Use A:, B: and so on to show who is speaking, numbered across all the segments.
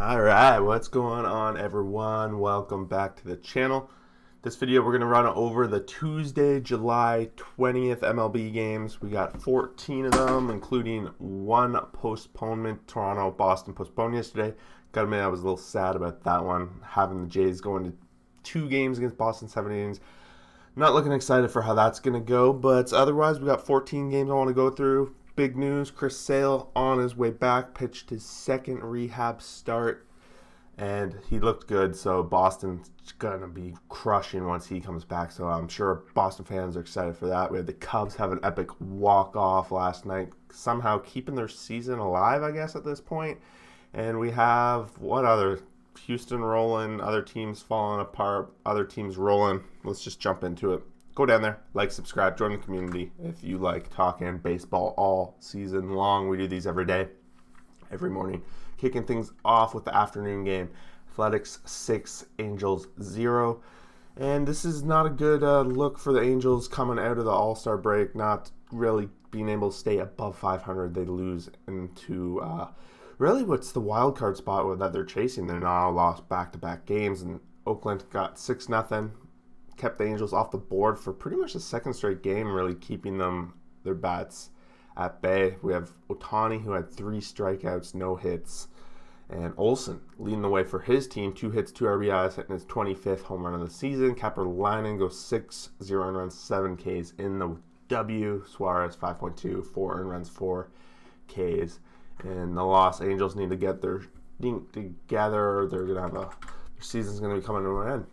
A: All right, what's going on, everyone? Welcome back to the channel. This video, we're going to run over the Tuesday, July 20th MLB games. We got 14 of them, including one postponement. Toronto, Boston postponed yesterday. Gotta admit, I was a little sad about that one, having the Jays going to 2 games against Boston, 7 innings. Not looking excited for how that's going to go, but otherwise, we got 14 games I want to go through. Big news, Chris Sale on his way back, pitched his second rehab start, and he looked good, so Boston's going to be crushing once he comes back, so I'm sure Boston fans are excited for that. We had the Cubs have an epic walk-off last night, somehow keeping their season alive, I guess, at this point. And we have, what other? Houston rolling, other teams falling apart, other teams rolling. Let's just jump into it. Go down there, like, subscribe, join the community if you like talking baseball all season long. We do these every day, every morning. Kicking things off with the afternoon game. Athletics 6, Angels 0. And this is not a good look for the Angels coming out of the All-Star break, not really being able to stay above 500. They lose into really what's the wild card spot that they're chasing. They're now lost back-to-back games, and Oakland got 6-0. Kept the Angels off the board for pretty much the second straight game, really keeping their bats at bay. We have Ohtani, who had 3 strikeouts, no hits, and Olsen leading the way for his team, 2 hits, 2 RBIs, hitting his 25th home run of the season. Kaplerlinen goes 6, 0 earned runs, 7 Ks in the W. Suarez 5.2, 4 earned runs, 4 Ks. And the Los Angeles need to get their dink together. They're gonna have their season's gonna be coming to an end.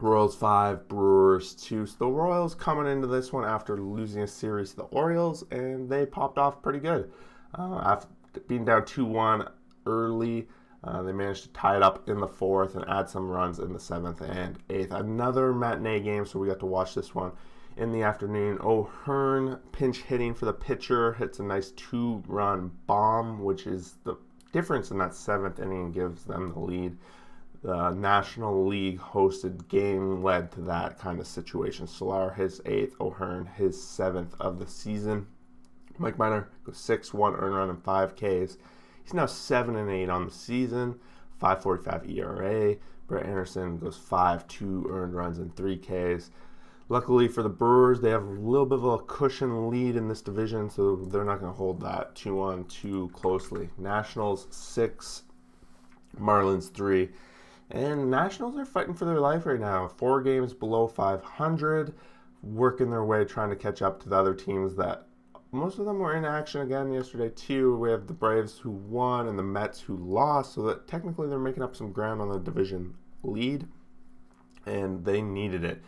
A: Royals 5, Brewers 2. So the Royals coming into this one after losing a series to the Orioles, and they popped off pretty good. After being down 2-1 early, they managed to tie it up in the 4th and add some runs in the 7th and 8th. Another matinee game, so we got to watch this one in the afternoon. O'Hearn pinch hitting for the pitcher, hits a nice 2-run bomb, which is the difference in that 7th inning and gives them the lead. The National League hosted game led to that kind of situation. Solar his 8th, O'Hearn his 7th of the season. Mike Minor goes 6, 1 earned run and 5 Ks. He's now 7-8 on the season, 5.45 ERA. Brett Anderson goes 5, 2 earned runs and 3 Ks. Luckily for the Brewers, they have a little bit of a cushion lead in this division, so they're not going to hold that 2-1 too closely. Nationals 6, Marlins 3. And Nationals are fighting for their life right now. 4 games below 500, working their way, trying to catch up to the other teams that most of them were in action again yesterday too. We have the Braves who won and the Mets who lost, so that technically they're making up some ground on the division lead, and they needed it.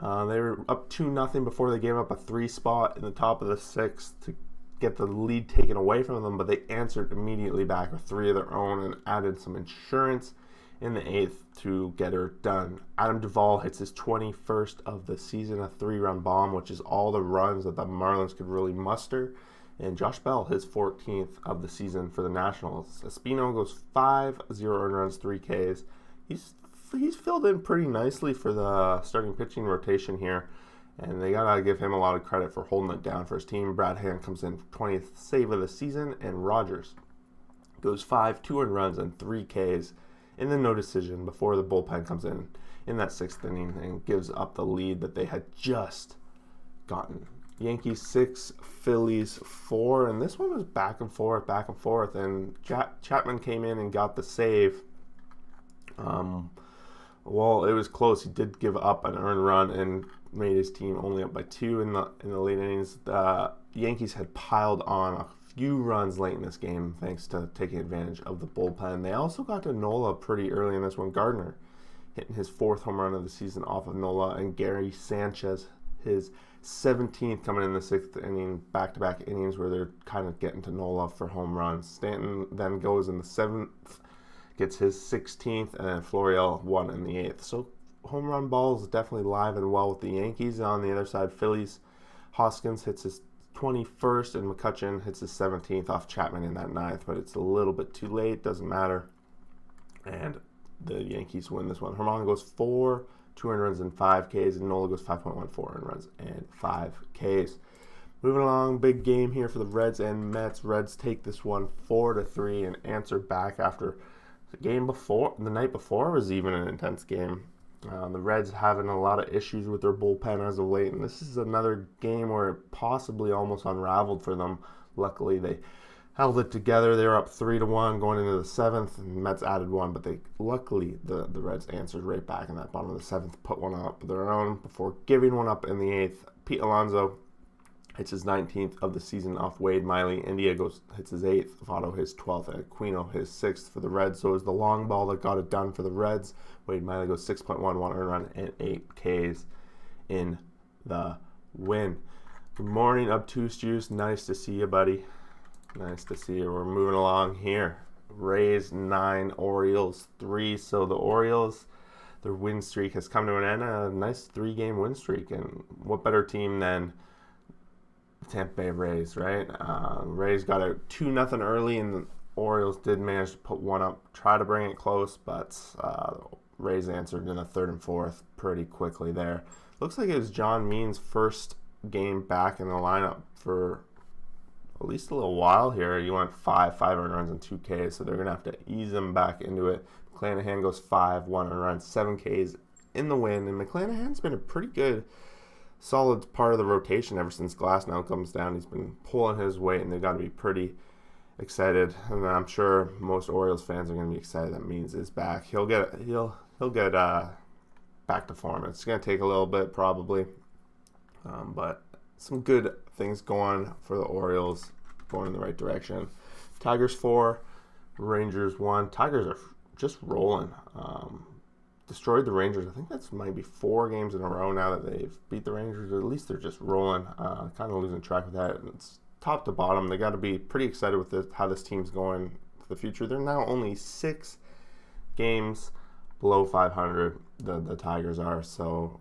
A: They were up 2-0 before they gave up a 3 spot in the top of the 6th to get the lead taken away from them, but they answered immediately back with 3 of their own and added some insurance in the 8th to get her done. Adam Duvall hits his 21st of the season, a 3-run bomb, which is all the runs that the Marlins could really muster. And Josh Bell, his 14th of the season for the Nationals. Espino goes 5, 0 earned runs, 3 Ks. He's filled in pretty nicely for the starting pitching rotation here, and they gotta give him a lot of credit for holding it down for his team. Brad Hand comes in 20th save of the season, and Rogers goes 5, 2 earned runs and 3 Ks in the no decision before the bullpen comes in that 6th inning and gives up the lead that they had just gotten. Yankees 6, Phillies 4, and this one was back and forth, and Chapman came in and got the save. Well, it was close. He did give up an earned run and made his team only up by 2 in the late innings. The Yankees had piled on a few runs late in this game thanks to taking advantage of the bullpen. They also got to Nola pretty early in this one. Gardner hitting his 4th home run of the season off of Nola, and Gary Sanchez his 17th coming in the 6th inning, back-to-back innings where they're kind of getting to Nola for home runs. Stanton then goes in the 7th, gets his 16th, and then Florial 1 in the 8th. So home run ball is definitely live and well with the Yankees. On the other side, Phillies, Hoskins hits his 21st, and McCutchen hits his 17th off Chapman in that 9th, but it's a little bit too late, doesn't matter, and the Yankees win this one. Herman goes 4, 2 earned runs and 5 Ks, and Nola goes 5.14 earned runs and 5 Ks. Moving along, big game here for the Reds and Mets. Reds take this one 4-3 and answer back after The night before was even an intense game. The Reds having a lot of issues with their bullpen as of late, and this is another game where it possibly almost unraveled for them. Luckily, they held it together. They were up 3-1 going into the seventh, and the Mets added one, but luckily the Reds answered right back in that bottom of the seventh, put one up of their own before giving one up in the eighth. Pete Alonso hits his 19th of the season off Wade Miley. India hits his 8th. Votto his 12th. And Aquino his 6th for the Reds. So it was the long ball that got it done for the Reds. Wade Miley goes 6.1, 1 earned run, and 8 Ks in the win. Good morning, Obtuse Juice. Nice to see you, buddy. Nice to see you. We're moving along here. Rays 9, Orioles 3. So the Orioles, their win streak has come to an end. A nice 3-game win streak. And what better team than Tampa Bay Rays, right? Rays got a 2-0 early, and the Orioles did manage to put one up, try to bring it close, but Rays answered in the third and fourth pretty quickly there. Looks like it was John Means' first game back in the lineup for at least a little while here. He went 5 earned runs and 2 Ks, so they're going to have to ease him back into it. McClanahan goes 5, 1 earned run, 7 Ks in the win, and McClanahan's been a pretty good solid part of the rotation ever since Glasnow comes down. He's been pulling his weight, and they've got to be pretty excited. And I'm sure most Orioles fans are going to be excited that Means is back. He'll get back to form. It's going to take a little bit probably, but some good things going for the Orioles, going in the right direction. Tigers 4, Rangers 1. Tigers are just rolling. Destroyed the Rangers. I think that's maybe 4 games in a row now that they've beat the Rangers. Or at least they're just rolling. Kind of losing track of that. And it's top to bottom. They got to be pretty excited with how this team's going for the future. They're now only 6 games below 500. The Tigers are. So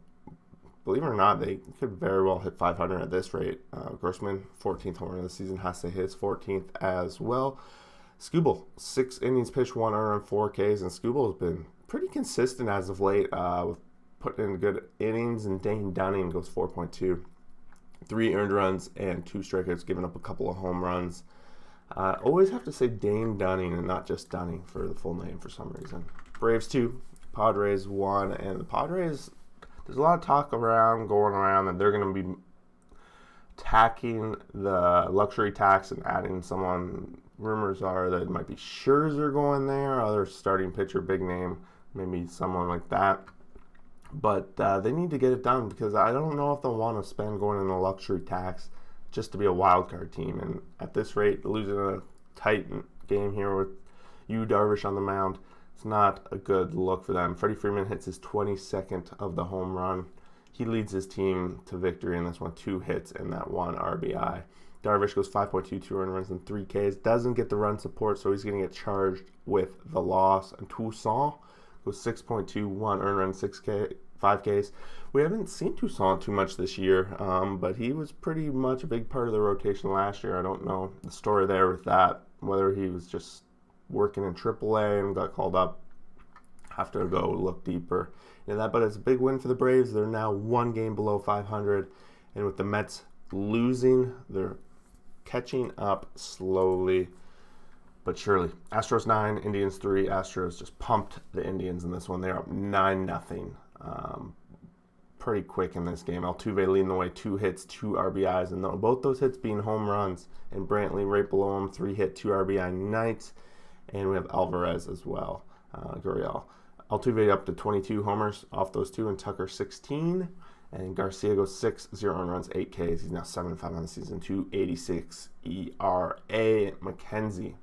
A: believe it or not, they could very well hit 500 at this rate. Grossman, 14th home run of the season, has to hit his 14th as well. Skubal, 6 innings pitched, 1 earned run, 4 Ks, and Skubal has been pretty consistent as of late with putting in good innings, and Dane Dunning goes 4.2, 3 earned runs and 2 strikeouts, giving up a couple of home runs. Always have to say Dane Dunning and not just Dunning for the full name for some reason. Braves 2, Padres 1, and the Padres, there's a lot of talk going around that they're going to be tacking the luxury tax and adding someone. Rumors are that it might be Scherzer going there, other starting pitcher, big name, maybe someone like that. But they need to get it done, because I don't know if they'll want to spend going in the luxury tax just to be a wild card team. And at this rate, losing a tight game here with Darvish on the mound, it's not a good look for them. Freddie Freeman hits his 22nd of the home run. He leads his team to victory in this one, 2 hits and that 1 RBI. Darvish goes 5.2, 2 earned runs and 3 Ks. Doesn't get the run support, so he's going to get charged with the loss. And Toussaint goes 6.2, 1 earned run, 5 Ks. We haven't seen Toussaint too much this year, but he was pretty much a big part of the rotation last year. I don't know the story there with that, whether he was just working in AAA and got called up. Have to go look deeper into that, but it's a big win for the Braves. They're now 1 game below 500, and with the Mets losing, they're catching up slowly but surely. Astros 9, Indians 3. Astros just pumped the Indians in this one. They're up 9-0. Pretty quick in this game. Altuve leading the way, 2 hits, 2 RBIs, and both those hits being home runs. And Brantley right below him, 3 hit, 2 RBI nights. And we have Alvarez as well, Gurriel. Altuve up to 22 homers off those 2, and Tucker 16. And Garcia goes 6, 0 earned runs, 8 Ks. He's now 7-5 on the season, 2.86 ERA. McKenzie,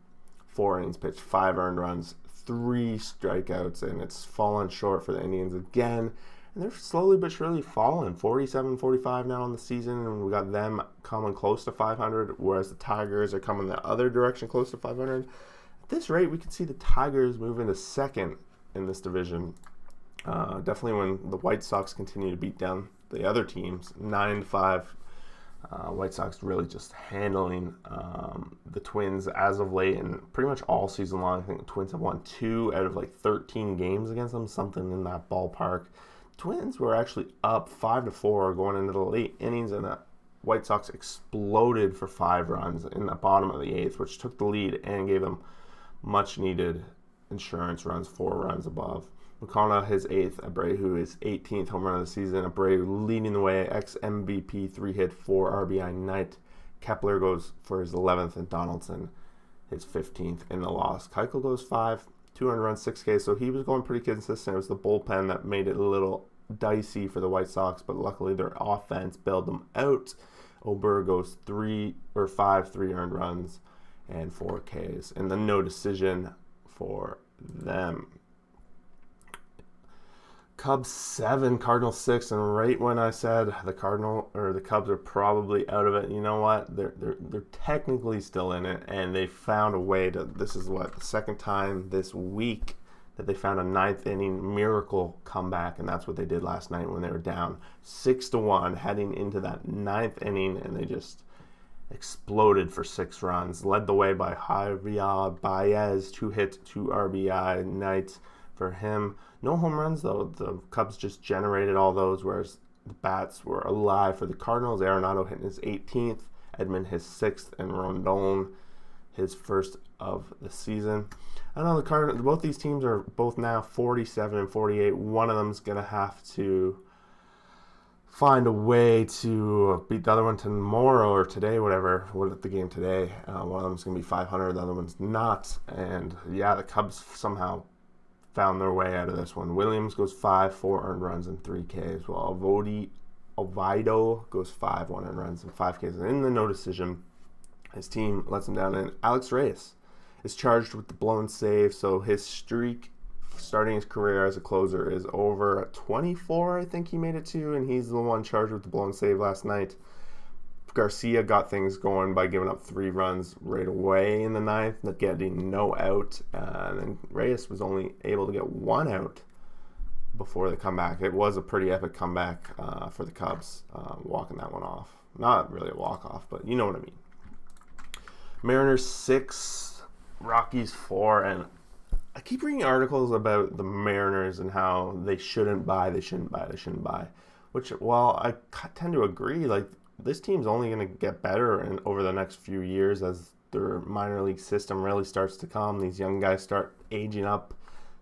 A: 4 innings pitched, 5 earned runs, 3 strikeouts, and it's fallen short for the Indians again. And they're slowly but surely falling, 47-45 now on the season, and we got them coming close to 500, whereas the Tigers are coming the other direction, close to 500. At this rate, we could see the Tigers move into second in this division. Definitely when the White Sox continue to beat down the other teams, 9-5. White Sox really just handling the Twins as of late, and pretty much all season long. I think the Twins have won 2 out of 13 games against them, something in that ballpark. Twins were actually up 5-4 going into the late innings, and the White Sox exploded for 5 runs in the bottom of the 8th, which took the lead and gave them much needed insurance runs, 4 runs above. McConnell, his 8th. Abreu, his 18th home run of the season. Abreu leading the way, ex-MVP, 3-hit, 4 RBI night. Kepler goes for his 11th, and Donaldson his 15th in the loss. Keuchel goes 5, 200 runs, 6K, so he was going pretty consistent. It was the bullpen that made it a little dicey for the White Sox, but luckily their offense bailed them out. Ober goes 3 or 5 3-earned runs and 4 Ks, and the no decision for them. Cubs 7, Cardinals 6, and right when I said the Cubs are probably out of it, you know what? They're technically still in it, and they found a way to. This is what the second time this week that they found a 9th inning miracle comeback, and that's what they did last night when they were down 6-1 heading into that 9th inning, and they just exploded for 6 runs. Led the way by Javier Baez, 2 hits, 2 RBI night for him. No home runs, though. The Cubs just generated all those, whereas the bats were alive for the Cardinals. Arenado hitting his 18th, Edman his 6th, and Rondon his 1st of the season. I know the Cardinals, both these teams are both now 47 and 48. One of them's going to have to find a way to beat the other one tomorrow or today, whatever, the game today. One of them's going to be 500, the other one's not. And, yeah, the Cubs somehow found their way out of this one. Williams goes 5, 4 earned runs and 3 Ks, while Oviedo goes 5, 1 earned runs and 5 Ks. And in the no decision, his team lets him down. And Alex Reyes is charged with the blown save, so his streak starting his career as a closer is over. 24, I think he made it to, and he's the one charged with the blown save last night. Garcia got things going by giving up 3 runs right away in the 9th, getting no out. And then Reyes was only able to get 1 out before the comeback. It was a pretty epic comeback for the Cubs, walking that one off. Not really a walk-off, but you know what I mean. Mariners 6, Rockies 4, and I keep reading articles about the Mariners and how they shouldn't buy, which, well, I tend to agree. Like, this team's only going to get better over the next few years as their minor league system really starts to come. These young guys start aging up.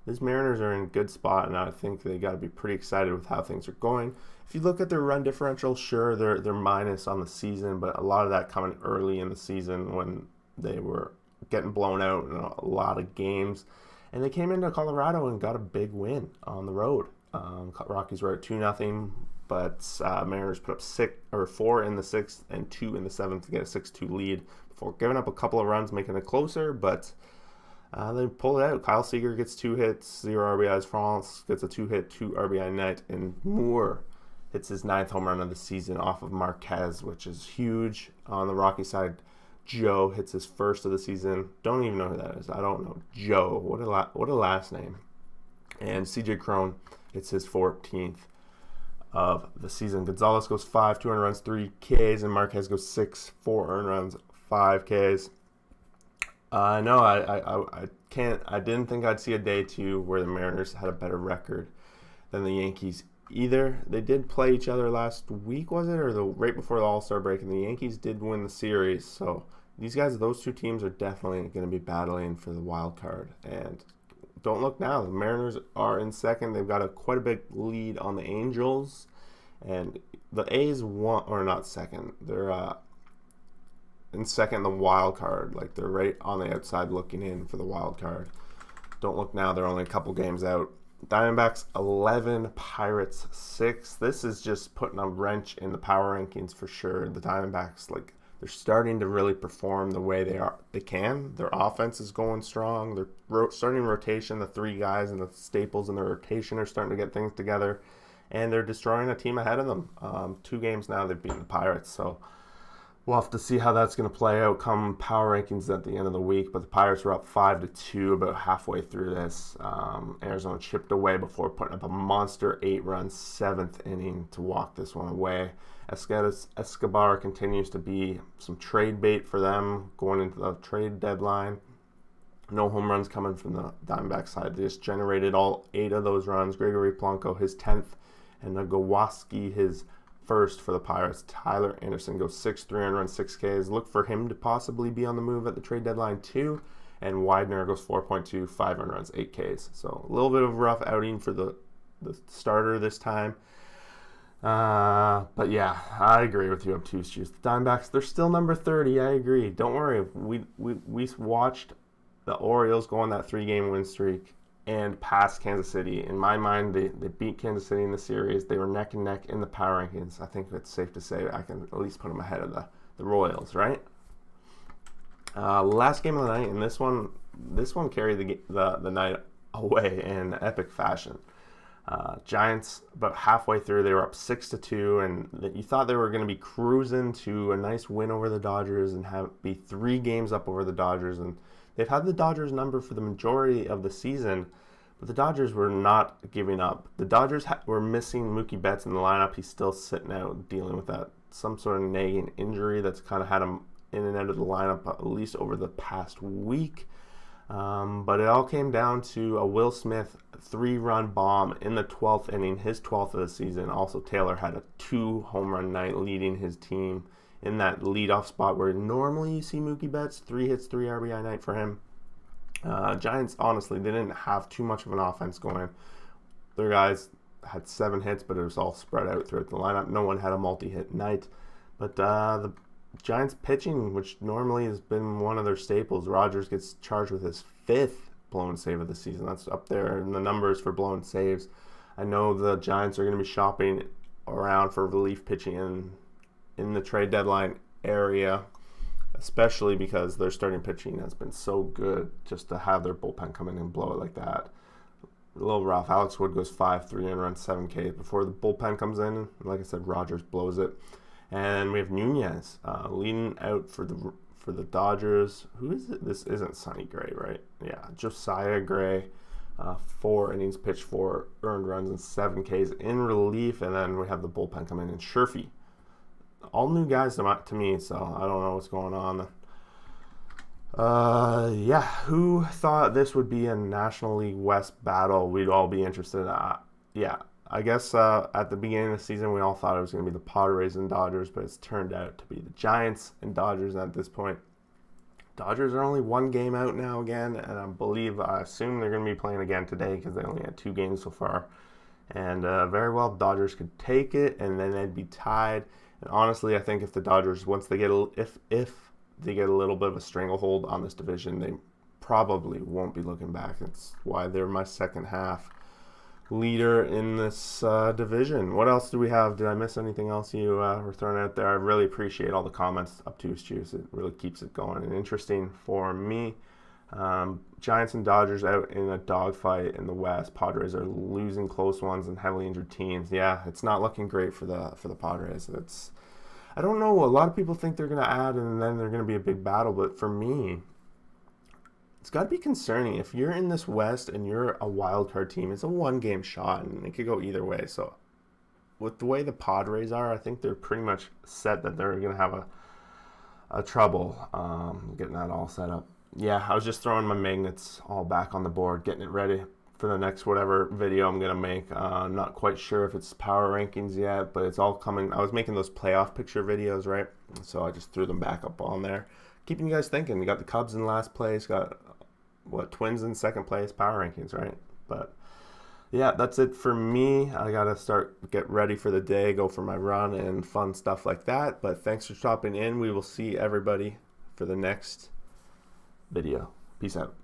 A: These Mariners are in a good spot, and I think they got to be pretty excited with how things are going. If you look at their run differential, sure, they're minus on the season, but a lot of that coming early in the season when they were getting blown out in a lot of games. And they came into Colorado and got a big win on the road. Rockies were at 2-0. But Mariners put up 4 in the 6th and 2 in the 7th to get a 6-2 lead before giving up a couple of runs, making it closer. But they pull it out. Kyle Seager gets 2 hits, 0 RBIs. France gets a 2-hit, 2 RBI night. And Moore hits his 9th home run of the season off of Marquez, which is huge. On the Rocky side, Joe hits his 1st of the season. Don't even know who that is. I don't know. Joe. What a last name. And CJ Cron hits his 14th. Of the season. Gonzalez goes 5, 200 runs, 3 Ks, and Marquez goes 6, 4 earned runs, 5 Ks. No, I didn't think I'd see a day 2 where the Mariners had a better record than the Yankees either. They did play each other last week, was it, or right before the All-Star break, and the Yankees did win the series. So those 2 teams are definitely going to be battling for the wild card. And don't look now. The Mariners are in 2nd. They've got quite a big lead on the Angels. And the A's or not 2nd. They're in 2nd, the wild card. Like, they're right on the outside looking in for the wild card. Don't look now. They're only a couple games out. Diamondbacks 11, Pirates 6. This is just putting a wrench in the power rankings for sure. The Diamondbacks, they're starting to really perform the way they can. Their offense is going strong. They're starting rotation. The 3 guys and the staples in their rotation are starting to get things together. And they're destroying a team ahead of them. 2 games now they've beaten the Pirates. So we'll have to see how that's going to play out come power rankings at the end of the week. But the Pirates were up 5-2 about halfway through this. Arizona chipped away before putting up a monster 8-run 7th inning to walk this one away. Escobar continues to be some trade bait for them going into the trade deadline. No home runs coming from the Diamondback side. They just generated all 8 of those runs. Gregory Polanco, his 10th, and Nagowski, his 1st for the Pirates. Tyler Anderson goes 6, 300 runs, 6 Ks. Look for him to possibly be on the move at the trade deadline too. and Widener goes 4.2, 5 earned runs, 8 Ks. So a little bit of a rough outing for the starter this time. But yeah, I agree with you, Obtuse Juice. The Diamondbacks, they're still number 30. I agree. Don't worry. We watched the Orioles go on that 3-game win streak and passed Kansas City. In my mind, they beat Kansas City in the series. They were neck and neck in the power rankings. I think it's safe to say I can at least put them ahead of the Royals, right? Last game of the night, and this one carried the night away in epic fashion. Giants, about halfway through, they were up 6-2, and you thought they were going to be cruising to a nice win over the Dodgers and be 3 games up over the Dodgers. And they've had the Dodgers number for the majority of the season, but the Dodgers were not giving up. The Dodgers were missing Mookie Betts in the lineup. He's still sitting out dealing with some sort of nagging injury that's kind of had him in and out of the lineup at least over the past week. But it all came down to a Will Smith 3-run bomb in the 12th inning, his 12th of the season. Also, Taylor had a 2-home-run night leading his team in that leadoff spot where normally you see Mookie Betts, 3 hits, 3 RBI night for him. Giants, honestly, they didn't have too much of an offense going. Their guys had 7 hits, but it was all spread out throughout the lineup. No one had a multi-hit night. But the Giants pitching, which normally has been one of their staples, Rogers gets charged with his 5th blown save of the season. That's up there in the numbers for blown saves. I know the Giants are going to be shopping around for relief pitching in the trade deadline area, especially because their starting pitching has been so good. Just to have their bullpen come in and blow it like that, a little rough. Alex Wood goes 5, 3 and runs 7 Ks before the bullpen comes in. Like I said, Rogers blows it. And we have Nunez leading out for the Dodgers. Who is it? This isn't Sonny Gray, right? Yeah, Josiah Gray. 4 innings pitched, 4 earned runs, and 7 Ks in relief. And then we have the bullpen come in and Sherfy. All new guys to me, so I don't know what's going on. Yeah, who thought this would be a National League West battle we'd all be interested in? Yeah. I guess at the beginning of the season, we all thought it was going to be the Padres and Dodgers, but it's turned out to be the Giants and Dodgers at this point. Dodgers are only 1 game out now again, and I assume they're going to be playing again today because they only had 2 games so far. And very well, Dodgers could take it, and then they'd be tied. And honestly, I think if the Dodgers, once they get if they get a little bit of a stranglehold on this division, they probably won't be looking back. That's why they're my second half leader in this division. What else do we have? Did I miss anything else you were throwing out there? I really appreciate all the comments. Obtuse Juice, it really keeps it going and interesting for me. Giants and Dodgers out in a dogfight in the West. Padres are losing close ones and heavily injured teams. Yeah, it's not looking great for the Padres. I don't know. A lot of people think they're going to add and then they're going to be a big battle, but for me, it's got to be concerning. If you're in this West and you're a wild card team, it's a 1-game shot and it could go either way. So with the way the Padres are, I think they're pretty much set that they're going to have a trouble getting that all set up. Yeah, I was just throwing my magnets all back on the board, getting it ready for the next whatever video I'm going to make. I'm not quite sure if it's power rankings yet, but it's all coming. I was making those playoff picture videos, right? So I just threw them back up on there. Keeping you guys thinking. You got the Cubs in last place, got Twins in second place, power rankings, right? But yeah, that's it for me. I got to get ready for the day, go for my run and fun stuff like that. But thanks for stopping in. We will see everybody for the next video. Peace out.